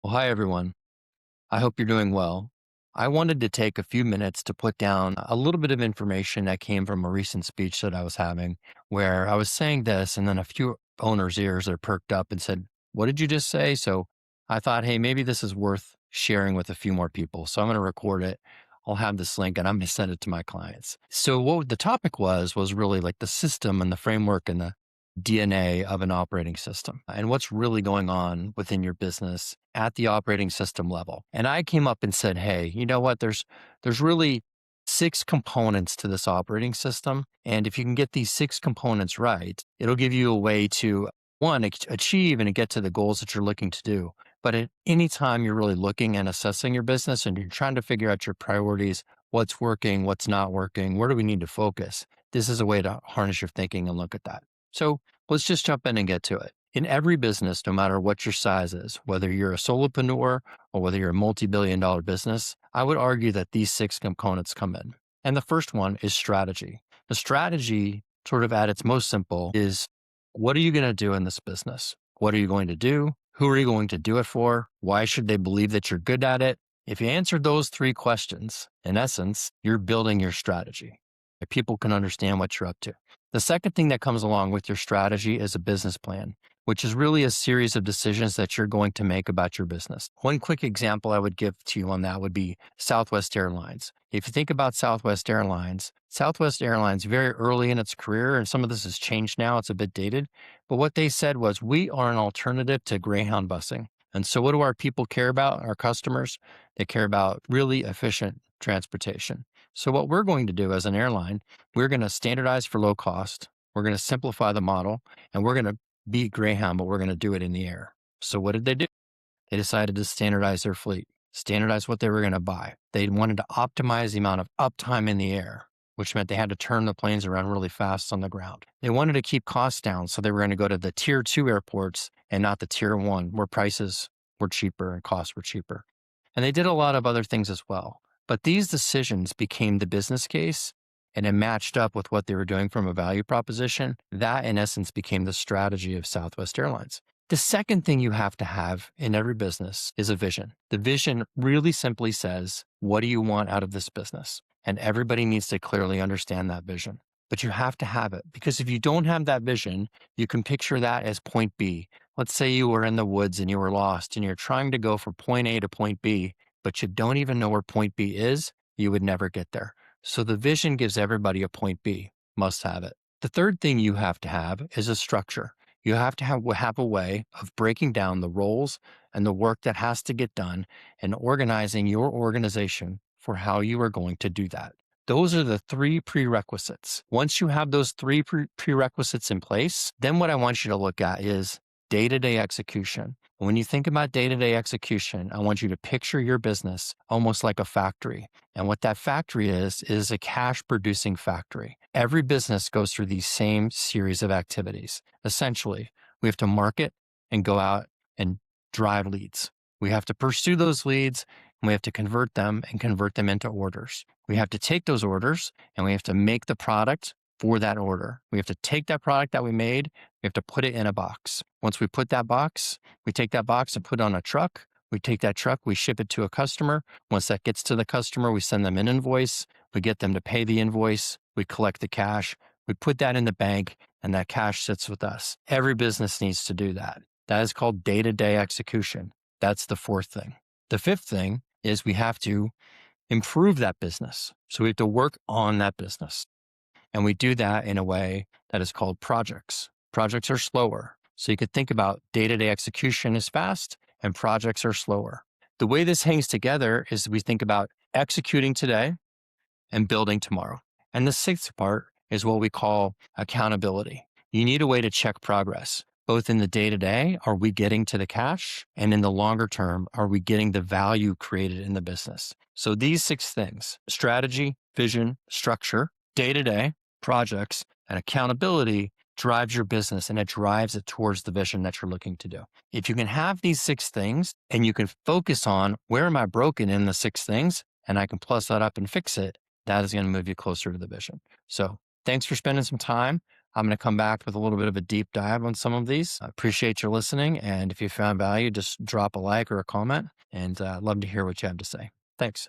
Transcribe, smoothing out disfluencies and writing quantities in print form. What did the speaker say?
Well, hi, everyone. I hope you're doing well. I wanted to take a few minutes to put down a little bit of information that came from a recent speech that I was having where I was saying this, and then a few owners' ears are perked up and said, "What did you just say?" So I thought, hey, maybe this is worth sharing with a few more people. So I'm going to record it. I'll have this link and I'm going to send it to my clients. So what the topic was really like the system and the framework and the DNA of an operating system and what's really going on within your business at the operating system level. And I came up and said, hey, you know what? There's really six components to this operating system. And if you can get these six components right, it'll give you a way to one, achieve and get to the goals that you're looking to do. But at any time you're really looking and assessing your business and you're trying to figure out your priorities, what's working, what's not working, where do we need to focus? This is a way to harness your thinking and look at that. So let's just jump in and get to it. In every business, no matter what your size is, whether you're a solopreneur or whether you're a multi-billion dollar business, I would argue that these six components come in. And the first one is strategy. The strategy, sort of at its most simple, is what are you going to do in this business? What are you going to do? Who are you going to do it for? Why should they believe that you're good at it? If you answer those three questions, in essence, you're building your strategy. People can understand what you're up to. The second thing that comes along with your strategy is a business plan, which is really a series of decisions that you're going to make about your business. One quick example I would give to you on that would be Southwest Airlines. If you think about Southwest Airlines very early in its career, and some of this has changed now, it's a bit dated, but what they said was, we are an alternative to Greyhound busing. And so what do our people care about, our customers? They care about really efficient transportation. So what we're going to do as an airline, we're going to standardize for low cost. We're going to simplify the model and we're going to beat Greyhound, but we're going to do it in the air. So what did they do? They decided to standardize their fleet, standardize what they were going to buy. They wanted to optimize the amount of uptime in the air, which meant they had to turn the planes around really fast on the ground. They wanted to keep costs down. So they were going to go to the tier 2 airports and not the tier 1, where prices were cheaper and costs were cheaper. And they did a lot of other things as well. But these decisions became the business case and it matched up with what they were doing from a value proposition. That, in essence, became the strategy of Southwest Airlines. The second thing you have to have in every business is a vision. The vision really simply says, what do you want out of this business? And everybody needs to clearly understand that vision. But you have to have it, because if you don't have that vision, you can picture that as point B. Let's say you were in the woods and you were lost and you're trying to go from point A to point B, but you don't even know where point B is, you would never get there. So the vision gives everybody a point B, must have it. The third thing you have to have is a structure. You have to have a way of breaking down the roles and the work that has to get done and organizing your organization for how you are going to do that. Those are the three prerequisites. Once you have those three prerequisites in place, then what I want you to look at is day-to-day execution. When you think about day-to-day execution, I want you to picture your business almost like a factory. And what that factory is a cash producing factory. Every business goes through these same series of activities. Essentially, we have to market and go out and drive leads. We have to pursue those leads and we have to convert them into orders. We have to take those orders and we have to make the product for that order. We have to take that product that we made, we have to put it in a box. Once we put that box, we take that box and put it on a truck. We take that truck, we ship it to a customer. Once that gets to the customer, we send them an invoice. We get them to pay the invoice. We collect the cash. We put that in the bank and that cash sits with us. Every business needs to do that. That is called day-to-day execution. That's the fourth thing. The fifth thing is we have to improve that business. So we have to work on that business. And we do that in a way that is called projects. Projects are slower. So you could think about day-to-day execution is fast and projects are slower. The way this hangs together is we think about executing today and building tomorrow. And the sixth part is what we call accountability. You need a way to check progress, both in the day-to-day, are we getting to the cash? And in the longer term, are we getting the value created in the business? So these six things, strategy, vision, structure, day-to-day, projects, and accountability drives your business and it drives it towards the vision that you're looking to do. If you can have these six things and you can focus on where am I broken in the six things and I can plus that up and fix it, that is going to move you closer to the vision. So thanks for spending some time. I'm going to come back with a little bit of a deep dive on some of these. I appreciate your listening. And if you found value, just drop a like or a comment. And I'd love to hear what you have to say. Thanks.